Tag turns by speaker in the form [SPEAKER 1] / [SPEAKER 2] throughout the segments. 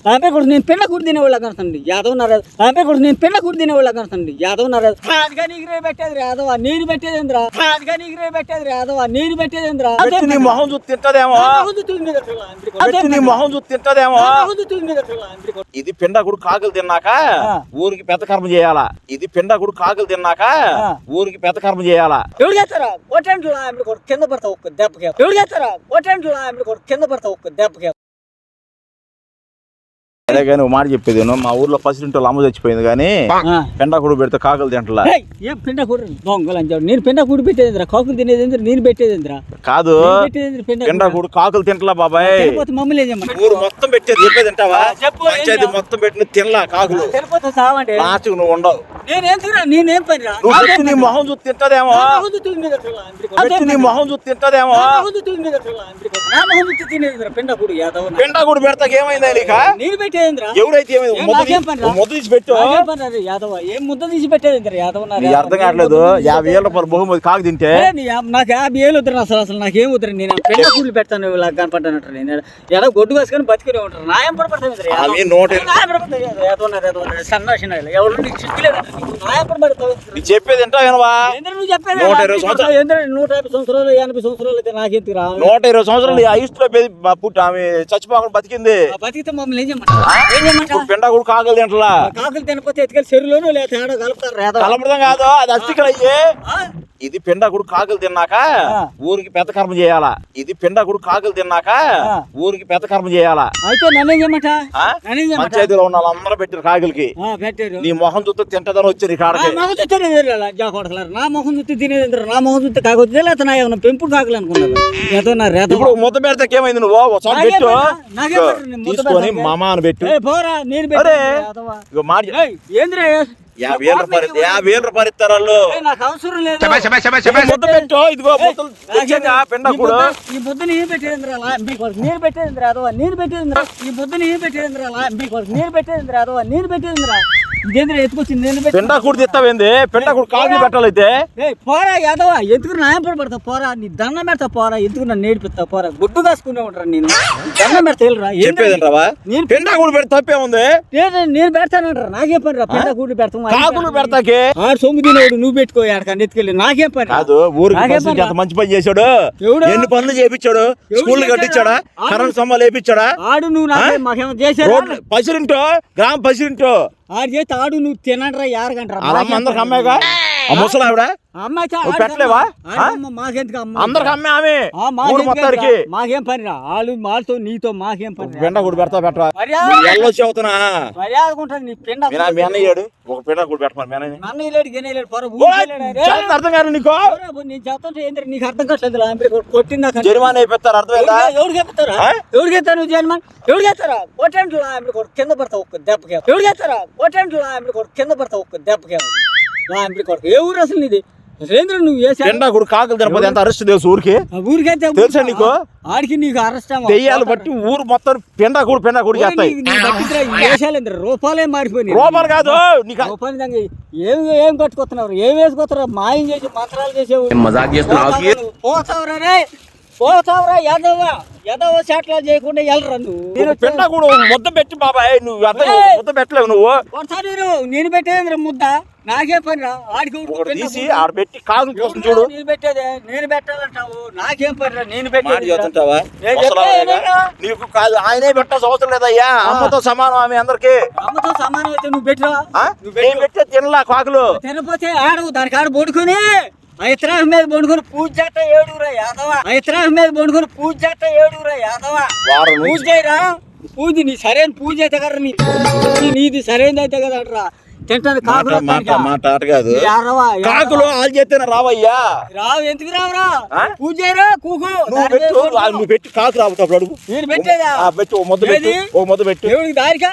[SPEAKER 1] ఆమె కూడా నేను పెళ్ళ కూడా తినేవాళ్ళ కనసండి యాదవ్ నారాజు ఆమె కూడా నేను పెళ్ళ కూడా తినేవాళ్ళ కనసండి యాదవ్ నారాజు రాజుగా నీకు పెట్టేది యాదవ నీరు పెట్టేదేంద్రా రాజుగా నీకు పెట్టేది యాదవ నీరు పెట్టేదేంద్రా
[SPEAKER 2] నీ మొహం చూసి తింటదేమో నీ మొహం చూసి తింటదేమో ఇది పిండగుడు కాకులు తిన్నాక ఊరికి పెద్ద కర్మ చేయాలా ఇది పిండగుడు కాకులు తిన్నాక ఊరికి పెద్ద కర్మ చేయాలా
[SPEAKER 1] ఎవరు చేస్తారా ఓటెంట్లో ఆమె కూడా కింద పడతావు ఒక్క దెబ్బకి ఎవరు చేస్తారా ఓటెంట్లో ఆమె కూడా కింద పడతావు ఒక్క దెబ్బకి
[SPEAKER 2] అదే కానీ మాట చెప్పేది మా ఊర్లో పసిరింటోళ్ళు అమ్మ చచ్చిపోయింది కానీ పెండకుడు పెడితే కాకులు తింటలా
[SPEAKER 1] ఏం పెండకూడు దొంగలు అంటాడు నేను పెండకూడు పెట్టేదిరా కాకులు తినేది నేను పెట్టేదిరా
[SPEAKER 2] కాదు పెండకుడు కాకులు తింటలా బాబాయ్
[SPEAKER 1] మమ్మల్ని
[SPEAKER 2] ఊరు మొత్తం పెట్టేది చెప్పేది తింటావా పంచాయతీ మొత్తం పెట్టిన తినలా కాకులు లాస్ట్ నువ్వు ఉండవు
[SPEAKER 1] నేనేం పని
[SPEAKER 2] నీ మొహం చూసి తింటదేమో నీ మొహం చూసి తింటదేమో
[SPEAKER 1] పెండకూడు యాదవ్
[SPEAKER 2] పెండకుడు పెడతాక ఏమైందా నీక
[SPEAKER 1] నేను పెట్టేది
[SPEAKER 2] ఎవరైతే ముద్ద తీసి పెట్టు
[SPEAKER 1] యాదవ ఏం ముద్ద తీసి పెట్టేది యాదవ్
[SPEAKER 2] అర్థం కావట్లేదు 50,000 రూపాయలు బహుమతి కాకు తింటే
[SPEAKER 1] నాకు 50,000 వద్దు అసలు నాకేం వద్దు నేను పెండకూళ్ళు పెడతాను ఇలా కనపడ్డానంటారు నేను ఎడ గొడ్డు వేసుకొని బతికినే ఉంటారు నాయం పడపడతాను సన్నాసిన ఎవరు
[SPEAKER 2] చెప్పేది
[SPEAKER 1] నువ్వు చెప్పేది 150 సంవత్సరాలు 80 సంవత్సరాలు అయితే నాకెందుకు రా
[SPEAKER 2] 120 సంవత్సరాలు ఐస్లో పుట్టి ఆమె చచ్చిపోకుండా బతికింది
[SPEAKER 1] బతికితే మమ్మల్ని ఏం చేయమంటారు
[SPEAKER 2] పెండకుడు కాకులు తింటలా
[SPEAKER 1] కాకులు తినకపోతే ఎత్తుకెళ్ళి చెరువులోనూ లేదా తేడా కలుపుతారు
[SPEAKER 2] కలపడం కాదు అది అస్థికలు అయ్యే ఇది పిండకుడు కాకులు తిన్నాక ఊరికి పెద్ద కర్మ చేయాలా ఇది పిండకుడు కాకులు తిన్నాక ఊరికి పెద్ద కర్మ చేయాలా
[SPEAKER 1] అయితే నన్ను
[SPEAKER 2] పంచాయతీలో ఉన్న వాళ్ళందరూ పెట్టారు కాకులకి నీ మొహం చూస్తే తింటదని వచ్చారు కాడకి
[SPEAKER 1] నా మొహం చూస్తే తినేది నా మొహం చూస్తే కాకొచ్చే లేదా నా ఏమన్నా పెంపుడు కాకులు అనుకున్నాను
[SPEAKER 2] ఇప్పుడు ముద్ద పెడితే ఏమైంది నువ్వు పెట్టు తీసుకొని మామ అని పెట్టు
[SPEAKER 1] పోరా నేను
[SPEAKER 2] మాట
[SPEAKER 1] ఏంద్రా
[SPEAKER 2] 50,000 రూపాయలు ఇస్తారు వాళ్ళు
[SPEAKER 1] నాకు అవసరం లేదు
[SPEAKER 2] ముద్ద పెట్టు ఇదిగో పెండకుడు
[SPEAKER 1] ఈ ముద్దని ఏం పెట్టేంద్రా నేను పెట్టేంద్రా అదవా నేను పెట్టేంద్రా ఈ ముద్దని ఏం పెట్టేంద్రా నేను పెట్టేంద్రా అదవా నేను పెట్టేంద్రా ఇదేంద్రా ఎత్తుకొచ్చింది నేను
[SPEAKER 2] పెండకుడు తెస్తావేంది పెండకుడు కాకులు పెట్టాలైతే
[SPEAKER 1] పోరా యాదవా ఎందుకు నాయం పడతా పోరా నీ దండం పెడతా పోరా ఎందుకు నన్ను నేర్పిస్తా పోరా గుడ్డు కాసుకునే ఉంటారా నేను దండం పెడతా వెళ్ళరా
[SPEAKER 2] చెప్పేదంటావా నేను పెండకుడు పెడితే తప్పే ఉంది
[SPEAKER 1] నేను పెడతానంటారా నాకేం పని రా పెండకుడు పెడతాం
[SPEAKER 2] కాకులు పెడతాకే
[SPEAKER 1] ఆడు సొమ్ము తినేవాడు నువ్వు పెట్టుకో ఆడకండి ఎత్తుకెళ్ళి నాకేం పని
[SPEAKER 2] కాదు ఊరికి ఎంత మంచి పని చేశాడు ఎన్ని పనులు చేయించాడు స్కూల్ కట్టించాడా కరెంట్ స్తంభాలు వేయించాడా
[SPEAKER 1] ఆడు నువ్వు మాకేమో చేశాడు
[SPEAKER 2] పసిరింటో గ్రామ పసిరింటో
[SPEAKER 1] ఆడు చేస్తే ఆడు నువ్వు తినరా యారగంటారా
[SPEAKER 2] అందరికి అమ్మాయిగా ముసలి ఆవిడ పెట్టలేవా అందరికి అమ్మే ఆమె మొత్తానికి
[SPEAKER 1] మాకేం పని రా వాళ్ళు మాతో నీతో మాకేం పని
[SPEAKER 2] పెండకుడు పెడతా పెట్టరా చదువుతున్నా
[SPEAKER 1] మర్యాదకుంటది నీ పిండ
[SPEAKER 2] మీ అన్నయ్యాడు ఒక పెండకుడు పెట్టమని అర్థం కాదు నీకు
[SPEAKER 1] నేను చెప్తాను ఏంటంటే నీకు అర్థం కావట్లేదు కొట్టిందా
[SPEAKER 2] జరిమానా అయిపోతారు అర్థమైందా
[SPEAKER 1] ఎవరికి చెప్తారా ఎవరికి చెప్తారు నువ్వు జరిమానా ఎవరికి చెప్తారా ఓటెంట్లో ఆమె కూడా కింద పడతావు ఒక్క దెబ్బకి ఎవరికి చెప్తారా ఓటెంట్లో ఆమె కూడా కింద పడతావు ఒక్క దెబ్బకి ఏ ఊరు అసలు నీది
[SPEAKER 2] పెండకుడు కాకులు తినపోతే ఎంత అరెస్ట్ తెలుసు ఊరికి
[SPEAKER 1] ఊరికైతే
[SPEAKER 2] తెలుసా నీకు
[SPEAKER 1] ఆడికి నీకు అరెస్ట్
[SPEAKER 2] దెయ్యాలు బట్టి ఊరు మొత్తం పెండకుడు చేస్తాయి
[SPEAKER 1] రూపాయలే మారిపోయినాయి
[SPEAKER 2] రూపాయలు కాదు
[SPEAKER 1] ఏం కట్టుకొస్తున్నారు ఏం వేసుకొస్తున్నారు మాయం చేసి మంత్రాలు చేసేవు పోతావురా యాదవ శాట్లా చేయకుండా వెళ్ళరా నువ్వు
[SPEAKER 2] పెండకుడు ముద్ద పెట్టి బాబాయ్ నువ్వు ముద్ద పెట్టలేవు నువ్వు
[SPEAKER 1] నేను పెట్టేది ముద్ద నాకే పని రా
[SPEAKER 2] తీసి ఆడ పెట్టి కాకులు కోసం చూడు
[SPEAKER 1] నేను పెట్టేదే నేను పెట్టాలంటావు నాకేం పని రా నేను పెట్టేది
[SPEAKER 2] నీకు కాదు ఆయనే పెట్టాల్సిన అవసరం లేదయ్యా అమ్మతో సమానం ఆమె అందరికి
[SPEAKER 1] అమ్మతో సమానం అయితే నువ్వు పెట్టరా
[SPEAKER 2] నువ్వు పెట్టే తినలా కాకులు
[SPEAKER 1] తినపోతే ఆడవు దానికి ఆడ పడుకుని ఐత్రాహం మీద పండుకొని పూజ చేస్తా ఏడుగురా యాదవ ఐత్రాహం మీద పండుకొని పూజ చేస్తా ఏడుగురా యాదవ పూజ చేయరా పూజ నీ సరైన పూజ అయితే కదా నీది సరైనది అయితే కదా అంటరా తింటాను
[SPEAKER 2] కాదు కాకులు వాళ్ళు చేస్తేనే రావయ్యా
[SPEAKER 1] రావు ఎందుకు రావురా పూజ చేయరా కూకో
[SPEAKER 2] నువ్వు పెట్టి కాకు రావుతావు అడుగు
[SPEAKER 1] నేను పెట్టేదా
[SPEAKER 2] పెట్టి ఓ మొద్దు పెట్టు
[SPEAKER 1] దేవుడికి దారిగా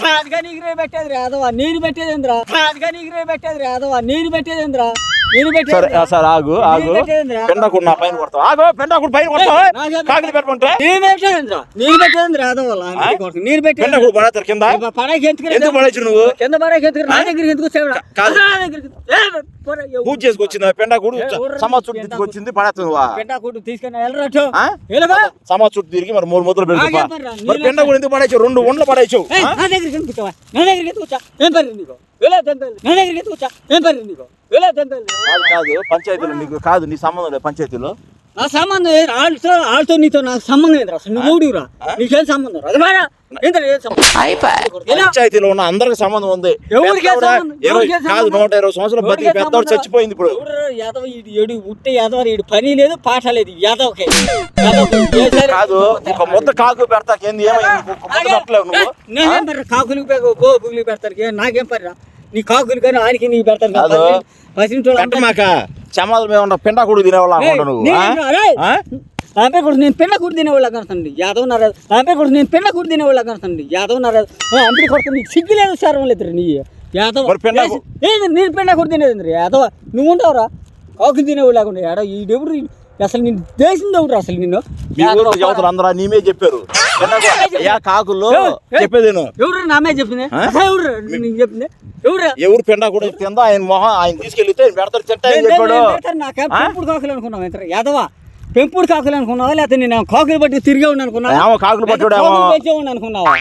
[SPEAKER 1] రాజుగా నీకు రే పెట్టేది రాదవా నేను పెట్టేది రాజుగా నీకు రే పెట్టేది రాదవా నేను పెట్టేది
[SPEAKER 2] సరే సరే ఆగు ఆగు పెండకూడు నా పైన కొడతావు ఆగు పెండకూడు పైన కొడతావు కాకిని పెట్టమంటే పెండకూడు పడతారు కింద ఎందుకు పడేచ్చు నువ్వు పూజ చేసుకొచ్చింది పెండకూడు సమాజ్ చుట్టూ తీసుకొచ్చింది పడేస్తావు సమాజ్ చుట్టూ తిరిగి మరి 3 ముద్దలు పెడుతున్నా మరి పెండకూడు ఎందుకు పడేచ్చు 2 ఉండలు పడేచ్చు కాదు పంచాయతీలో నీకు కాదు నీ సంబంధం లేదు పంచాయతీలో
[SPEAKER 1] నా సంబంధం వాళ్ళతో నీతో నాకు సంబంధం ఏంద్రా నువ్వు ఊడిరా నీకేం సంబంధం
[SPEAKER 2] పంచాయతీలో ఉన్న అందరికి సంబంధం ఉంది కాదు 120 సంవత్సరాలు బతికి పెద్దవాడు చచ్చిపోయింది ఇప్పుడు
[SPEAKER 1] ఎడు ఉట్టే యాదవ ఈడు పని లేదు పాట లేదు యాదవకే
[SPEAKER 2] కాదు ఒక ముద్ద కాకు పెడతాకేంది
[SPEAKER 1] నేనేం పర్రా కాకులు గోగులు పెడతారు నాకేం పర్రా నీ కాకులు కానీ ఆయనకి నీకు పెడతారు
[SPEAKER 2] మాక చమాల మీద ఉన్న పెండకూడు తినేవాళ్ళు
[SPEAKER 1] నేను పెండకూడు తినేవాళ్ళ కనుతండి యాదవ్ నారాజు కూడా నేను పెండకూడు తినేవాళ్ళ కనుతండి యాదవ్ నారాజు అంపిడి కొడుకు నీకు సిగ్గు లేదు సార్ లేదు నీ యాదవ్ నేను పెండకూడు తినేది యాదవ నువ్వు ఉంటావురా కాకులు తినేవాళ్ళు లేకుండా యాదవ్ ఈడెవరు అసలు నేను దేశం ఎవరు అసలు నిన్ను
[SPEAKER 2] అందరూ నీమే చెప్పారు కాకుల్లో చెప్పేది
[SPEAKER 1] ఎవరు నామే చెప్పింది ఎవరు నీకు చెప్పింది
[SPEAKER 2] ఎవరు పెండా కూడా తిందా ఆయన మొహం ఆయన తీసుకెళ్తే పెడతారు
[SPEAKER 1] చెప్పాడు నాకే పెంపుడు కాకులు అనుకున్నావు ఎంత యాదవా పెంపుడు కాకులు అనుకున్నావా లేకపోతే నేను కాకులు బట్టి తిరిగే ఉండి అనుకున్నావా
[SPEAKER 2] కాకులు పట్టుడు
[SPEAKER 1] అనుకున్నావా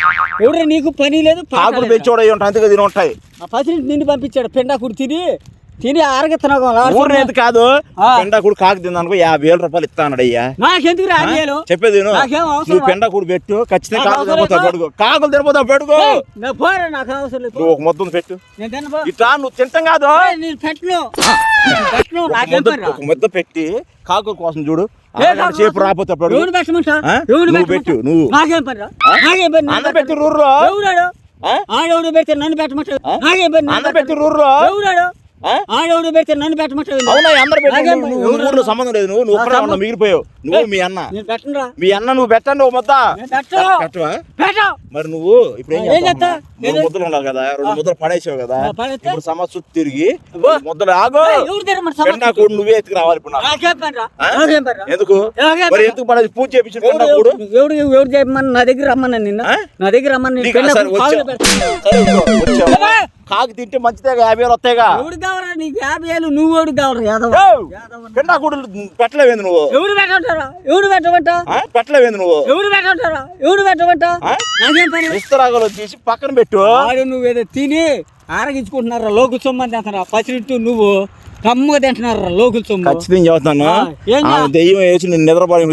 [SPEAKER 1] ఎవరు నీకు పని లేదు
[SPEAKER 2] కాకులు పెంచోడు అంతగా తిని ఉంటాయి
[SPEAKER 1] ఆ పసిని నిన్ను పంపించాడు పెండాకుడు తిని
[SPEAKER 2] ఆరగెత్తనది కాదు పెండకూడు కాకు తిందనుకో 50,000 రూపాయలు ఇస్తానడు అయ్యా
[SPEAKER 1] నాకెందుకు
[SPEAKER 2] చెప్పేది నువ్వు పెండకూడు పెట్టు ఖచ్చితంగా కాకులు తినపోతావు పెడుకో కాకులు తినపోతావు పెడుకో
[SPEAKER 1] నాకు అవసరం లేదు
[SPEAKER 2] నువ్వు ఒక ముద్దను పెట్టు ఇట్లా నువ్వు తింటాం కాదు ఒక ముద్ద పెట్టి కాకుల కోసం చూడు సేపు రాపోతే నువ్వు పెట్టు నువ్వు అందరు పెట్టి రూర్లో
[SPEAKER 1] ఆడెవడు పెడితే నన్ను పెట్టమంటాడు పెట్టి
[SPEAKER 2] రూర్లో
[SPEAKER 1] ఆడెవడు పెడితే నన్ను పెట్టమంటాడు
[SPEAKER 2] అవునా అందరు ఊర్లో సంబంధం లేదు నువ్వు ఒక్కడే మిగిలిపోయావు నువ్వు మీ అన్న మీ అన్న నువ్వు పెట్టండి ఒక ముద్ద పెట్టవా మరి నువ్వు ఇప్పుడు ఏం చేస్తావు 2 ముద్దలు ఉండాలి కదా 2 ముద్దలు పడేసావు కదా ఇప్పుడు సమస్య చుట్టూ తిరిగి ముద్దలు ఆగో పెండాకూడు నువ్వే ఎత్తుకు రావాలి ఇప్పుడు ఎందుకు మరి ఎందుకు పడేది పూజ చేయించిన పెండాకూడు
[SPEAKER 1] ఎవరు చేయమని నా దగ్గర రమ్మన్నా నిన్న నా దగ్గర రమ్మని
[SPEAKER 2] కాకు తింటే మంచిదే 50,000 వస్తాయిగా
[SPEAKER 1] ఎవడు కావరా నీకు 50,000 నువ్వు ఎవడు కావరా యాదవ్
[SPEAKER 2] పెండాకూడు పెట్టలేవేంది నువ్వు
[SPEAKER 1] ఎవడు పెట్టమంటారా ఎవడు పెట్టమంటా
[SPEAKER 2] పెట్టలేవేంది నువ్వు
[SPEAKER 1] ఎవడు పెట్టమంటా నాకేం పని
[SPEAKER 2] ఇస్తరాగలో తీసి పక్కన పెట్టు
[SPEAKER 1] నువ్వు ఏదో తిని ఆరగించుకుంటున్నారా లోకుల సొమ్ము అని తింటున్నా పసిరిట్టు నువ్వు కమ్ముగా తింటున్నారా లోకుల సొమ్ము
[SPEAKER 2] ఖచ్చితంగా చెబుతాను దెయ్యం వేసి నేను నిద్రపోయి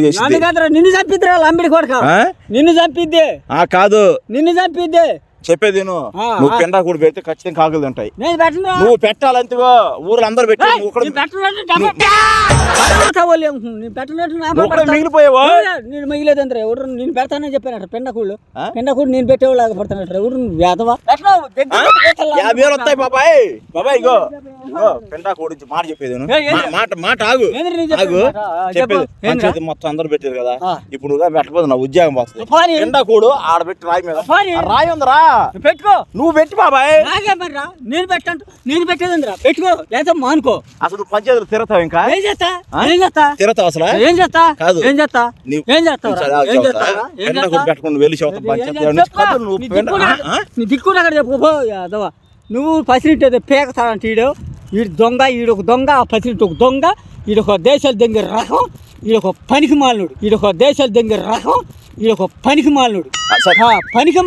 [SPEAKER 1] నిన్ను చంపిద్దిరా లంబిడి కొడక నిన్ను చంపిద్ది
[SPEAKER 2] కాదు
[SPEAKER 1] నిన్ను చంపిద్ది
[SPEAKER 2] చెప్పేది నువ్వు పెండాకూడు పెడితే ఖచ్చితంగా కాకులు తింటాయి
[SPEAKER 1] నేను పెట్టను
[SPEAKER 2] నువ్వు పెట్టాలంతగా ఊర్లో అందరు పెట్టి మిగిలిపోయావా
[SPEAKER 1] నేను మిగిలేదంటే ఎవరు నేను పెడతానని చెప్పానట పెండకూళ్ళు నేను పెట్టేవాళ్ళు పడతానట ఎవరు వేదవా
[SPEAKER 2] 50,000 వస్తాయి బాబాయ్ బాబాయ్ ఇగో పెండాకూడు మాట చెప్పేది మాట ఆగు చెప్పేది పంచాయతీ మొత్తం అందరు పెట్టారు కదా ఇప్పుడు పెట్టకపోతే నా ఉద్యోగం వస్తుంది పెండాకూడు ఆడబెట్టి రాయి మీద రాయి ఉందరా
[SPEAKER 1] పెట్టుకో
[SPEAKER 2] నువ్వు పెట్టి బాబాయ్
[SPEAKER 1] నాకేమరా నేను పెట్టేదిరా పెట్టుకో లేదా మానుకో
[SPEAKER 2] అసలు పంచాయతీలు తిరతావు ఇంకా
[SPEAKER 1] ఏం చేస్తా
[SPEAKER 2] తిరతావు అసలు
[SPEAKER 1] ఏం చేస్తా
[SPEAKER 2] కాదు
[SPEAKER 1] ఏం చేస్తావు
[SPEAKER 2] పెట్టుకుని వెళ్ళి
[SPEAKER 1] దిక్కుడు అక్కడ చెప్పుకో యాదవా నువ్వు పసిరిట్టేది పేకతాడంటే ఈడు దొంగ ఈడొక దొంగ ఆ పసిరిట్టు ఒక దొంగ ఈడొక దేశాలు దగ్గర రకం ఈడొక పనికి మాలినోడు ఈడొక దేశాలు దగ్గర రకం ఈడొక పనికి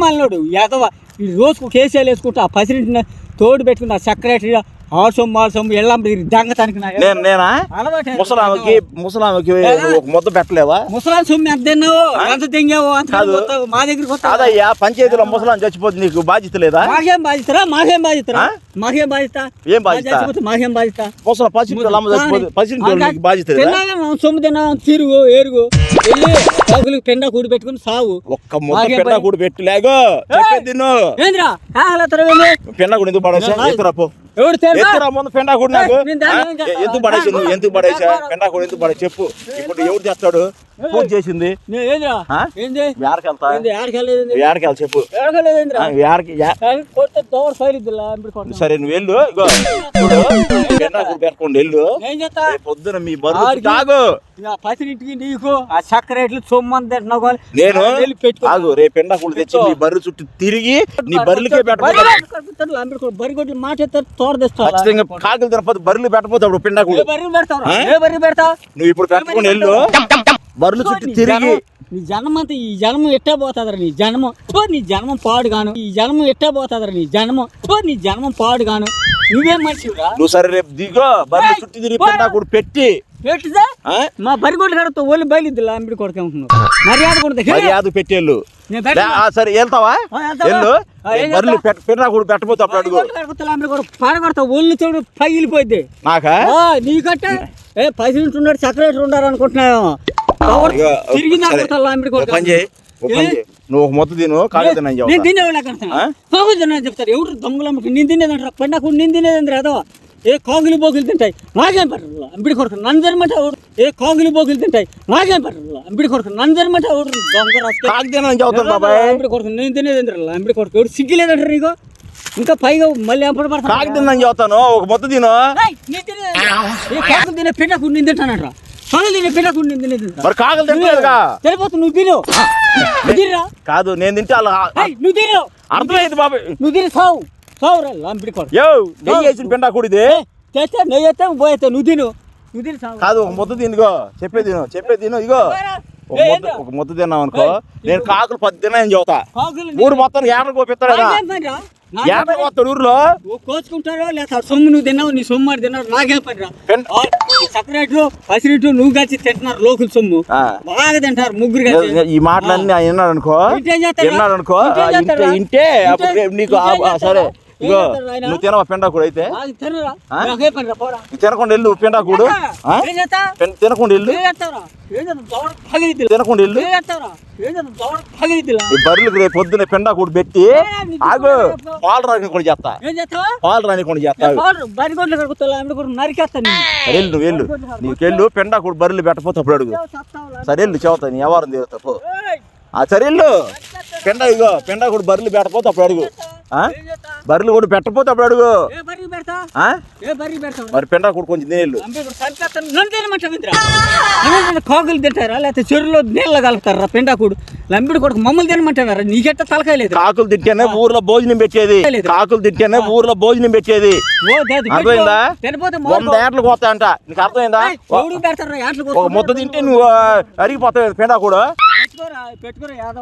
[SPEAKER 1] మాలినోడు యాదవ ఈ రోజుకు కేసీఆర్ వేసుకుంటా ఆ పసిరింటిని తోడు పెట్టుకున్న సెక్రటరీ ఆల్సొమ్ము ఎల్లం దంగతానికి
[SPEAKER 2] ముసలామెకి ఒక ముద్ద పెట్టలేవా
[SPEAKER 1] ముసలాం సొమ్ము ఎంత తిన్నావు ఎంత తెంగావు మా దగ్గరికి
[SPEAKER 2] వస్తాదయ్యా పంచాయతీలో ముసలాం చచ్చిపోతే నీకు బాధ్యత లేదా
[SPEAKER 1] మాకేం బాధ్యత మాకేం బాధ్యత సొమ్ము తిన్నా తిరుగు ఏరుగు వెళ్ళి కాకులకు పెండ కూడి పెట్టుకుని సావు
[SPEAKER 2] ఒక్క ముద్ద పెండ కూడి పెట్టు లేగో చెప్పేది
[SPEAKER 1] ఏంద్రా
[SPEAKER 2] పెండ కూడా ఎందుకు పడేసా
[SPEAKER 1] ఎవడు తేడా?
[SPEAKER 2] ఎత్తురా ముందు పెండాకుడు నాకు
[SPEAKER 1] నేను దాన్ని ఏం చేస్తా?
[SPEAKER 2] ఎందుకు పడేసి నువ్వు ఎందుకు పడేసా పెండాకుడు ఎందుకు పడే చెప్పు ఇప్పుడు ఎవరు చేస్తాడు పూజ చేసింది
[SPEAKER 1] నేను ఏందిరా?
[SPEAKER 2] ఆ?
[SPEAKER 1] ఏంది?
[SPEAKER 2] ఏడకెళ్తా
[SPEAKER 1] ఏంది? ఆడికెళ్ళేది?
[SPEAKER 2] ఏడకెళ్ళి చెప్పు
[SPEAKER 1] ఆడికెళ్ళేదేందిరా?
[SPEAKER 2] ఏడకి
[SPEAKER 1] కొడితే దోవర ఫైలిద్దిలా అంబడి కొడతా.
[SPEAKER 2] సరే నువ్వు వెళ్ళు ఇగో చూడు పెండాకుడు పెట్టుకోండి వెళ్ళు
[SPEAKER 1] ఏం చేస్తా?
[SPEAKER 2] రేపు పొద్దున మీ బరువు తాగు
[SPEAKER 1] ఇక పసిరింటికి నీకు ఆ చక్కెరేట్లు సొమ్మంది తింటున్నావు కానీ
[SPEAKER 2] నేను
[SPEAKER 1] వెళ్ళి పెట్టుకో.
[SPEAKER 2] తాగు రేపు పెండాకుడు తెచ్చి నీ బర్రె చుట్టూ తిరిగి నీ బర్రెలకే పెట్టకపోతే
[SPEAKER 1] బరి కొట్టి మాట ఎత్తారు తోడ తెస్తావా?
[SPEAKER 2] ఖచ్చితంగా కాకులు తినకపోతే బర్రెలు పెట్టకపోతే అప్పుడు పెండాకుడు
[SPEAKER 1] ఏ బర్రెలు పెడతావురా?
[SPEAKER 2] ఆ?
[SPEAKER 1] ఏ బర్రెలు పెడతావు?
[SPEAKER 2] నువ్వు ఇప్పుడు పెట్టుకుని వెళ్ళు బర్రెల చుట్టూ తిరిగి
[SPEAKER 1] నీ జన్మ అంతా ఈ జన్మ ఎట్టే పోతుందిరా నీ జన్మం నీ జన్మం పాడుగాను ఈ జన్మ ఎట్టే పోతుందిరా నీ జన్మం నీ జన్మం పాడుగాను నువ్వేం మనిషిరా?
[SPEAKER 2] నువ్వు సరే రేపు దిగో బర్రెల చుట్టూ తిరిగి పెండాకుడు పెట్టి
[SPEAKER 1] పెట్టిదా
[SPEAKER 2] ఆ?
[SPEAKER 1] మా బరి కొట్టు కడతా ఒళ్ళు బయలుద్దిలా అంబడి కొడుకు మర్యాద కొడుతా
[SPEAKER 2] మర్యాద పెట్టేళ్ళు
[SPEAKER 1] నేను పెట్టను.
[SPEAKER 2] సరే వెళ్తావా
[SPEAKER 1] వెళ్తావా?
[SPEAKER 2] వెళ్ళు
[SPEAKER 1] ఏం
[SPEAKER 2] బర్రెలు పెండాకుడు పెట్టకపోతే అప్పుడు అడుగు
[SPEAKER 1] పడగొడతా ఒళ్ళు తోడు పగిలిపోద్ది
[SPEAKER 2] నాకా
[SPEAKER 1] నీకంటే ఏ పైసలు ఉన్నాడు చక్కెరేట్లు ఉండారు అనుకుంటున్నావు
[SPEAKER 2] ఇగో,
[SPEAKER 1] తిరిగి నా
[SPEAKER 2] సరే.
[SPEAKER 1] కొడతా అంబడి
[SPEAKER 2] ఓ పని చేయి ఓ పని చేయి నువ్వు ఒక మొత్తం తిను కాదు తినని
[SPEAKER 1] నేను
[SPEAKER 2] చెప్తా
[SPEAKER 1] తినేవాళ్ళ కడతాను చెప్తారు ఎవరు దొంగలమ్మకి నేను తినేదంటారు పెండాకు నేను తినేదండి రాదో ఏ కాగులు బోగులు తింటాయి నాకేం పర్లేదు అంబడి కొడుకు నన్ను జరమంటే ఎవడు ఏ కాగులు బోగులు తింటాయి నాకేం పర్లేదు అంబడి కొడుకు నన్ను జరమంటే ఎవడు దొంగ
[SPEAKER 2] కాకు తినని చెబుతాను బాబాయ్
[SPEAKER 1] అంబడి కొడుకు నేను తినేదండి అంబడి కొడుకు ఎవడు సిగ్గులేదంటారు నీకు ఇంకా పైగా మళ్ళీ ఎప్పుడు పడతాను
[SPEAKER 2] కాకు తినని చెబుతాను ఒక మొత్తం తిను
[SPEAKER 1] కాకులు తినే పెండాకు నేను తింటానంటరా కాకులు తినే పెండాకు నేను తినేది
[SPEAKER 2] మరి కాకులు తింటలేదుగా
[SPEAKER 1] తెలిపోతు నువ్వు తిను నువ్వు తినరా
[SPEAKER 2] కాదు నేను తింటే అలా
[SPEAKER 1] నువ్వు తిను
[SPEAKER 2] అర్థమైంది బాబాయ్
[SPEAKER 1] నువ్వు తిని సావు సావు రా అంబడి కొడుకు
[SPEAKER 2] యో నెయ్యి వేసిన పెండాకుడు ఇది
[SPEAKER 1] చేస్తే నెయ్యి అయితే పోయేస్తే నువ్వు తిను సావు
[SPEAKER 2] కాదు ఒక ముద్ద తినుగో చెప్పే తిను ఇగో ఒక ముద్ద తిన్నావు అనుకో నేను కాకులు 10 తిన్నాయని చెబుతా
[SPEAKER 1] కాకులు
[SPEAKER 2] ఊరు మొత్తం ఏటకు కోపిస్తాడు కదా
[SPEAKER 1] నాకేం పనిరా?
[SPEAKER 2] ఏటకు వస్తాడు ఊర్లో
[SPEAKER 1] కోసుకుంటారో లేక సొమ్ము నువ్వు తిన్నావు నీ సొమ్ము ఆడు తిన్నాడు నాకేం పనిరా
[SPEAKER 2] పెన్-
[SPEAKER 1] చక్కెరేట్లు పసిరెట్లు నువ్వు కలిసి తింటున్నారు లోకుల సొమ్ము
[SPEAKER 2] ఆ.
[SPEAKER 1] బాగా తింటారు ముగ్గురు కలిసి
[SPEAKER 2] ఈ మాటలన్నీ ఆయన విన్నాడు అనుకో
[SPEAKER 1] ఇంకేం చేస్తారా?
[SPEAKER 2] విన్నాడు అనుకో
[SPEAKER 1] ఇంకేం చేస్తారా?
[SPEAKER 2] ఇంటే అప్పుడు రేపు నీకు
[SPEAKER 1] ఇంకేం చేస్తారా?
[SPEAKER 2] సరే
[SPEAKER 1] ఏం
[SPEAKER 2] ఇగో
[SPEAKER 1] చేస్తారా ఆయన?
[SPEAKER 2] నువ్వు తినవా పెండాకుడు అయితే
[SPEAKER 1] బాగా తినరా
[SPEAKER 2] ఆ?
[SPEAKER 1] నాకేం పనిరా పోరా
[SPEAKER 2] నువ్వు తినకుండా వెళ్ళు పెండాకుడు ఆ?
[SPEAKER 1] ఏం చేస్తా
[SPEAKER 2] తినకుండా వెళ్ళు
[SPEAKER 1] ఏం చేస్తావురా ఏం చేస్తావు దవడ పగిలిద్దిలా
[SPEAKER 2] తినకుండా వెళ్ళు
[SPEAKER 1] ఏం చేస్తావురా ఏం చేస్తావు దవడ పగిలిద్దిలా
[SPEAKER 2] ఈ బర్రెలకు రేపు పొద్దున్న పెండాకుడు పెట్టి ఆగు పాలు రాని కూడా చేస్తా
[SPEAKER 1] ఏం చేస్తావా
[SPEAKER 2] పాలు రాని కూడా చేస్తా
[SPEAKER 1] బరి కొట్లు కడుగుతా ఆమె కూడా నరికేస్తాను
[SPEAKER 2] వెళ్ళు నువ్వు వెళ్ళు నీకెళ్ళు పెండాకుడు బర్రెలు పెట్టపోతే అప్పుడు అడుగు సరే వెళ్ళు చెబుతా నీ వ్యవహారం తీరుతా పో సరే వెళ్ళు పెండాకుడు బర్రెలు పెట్టపోతే అప్పుడు అడుగు ఆ? బర్రెలు కూడా పెట్టపోతే అప్పుడు అడుగు ఆ? మరి పెండాకుడు కొంచెం తినేళ్ళు
[SPEAKER 1] కాకులు తింటారా లేకపోతే చెరువులో నీళ్ళు కలుపుతారా పెండాకుడు లంబిడి కొడుకు మమ్మల్ని తినమంటారా నీకెట్ట తలకాయ లేదు
[SPEAKER 2] కాకులు తింటేనే ఊర్లో భోజనం పెట్టేది కాకులు తింటేనే ఊర్లో భోజనం పెట్టేది అర్థమైందా 100 ఏట్లు కోస్తా అంట నీకు అర్థమైందా
[SPEAKER 1] పెడతారా
[SPEAKER 2] ఒక ముద్ద తింటే నువ్వు అరిగిపోతావు పెండాకుడు
[SPEAKER 1] పెట్టుకోరా యాదవ్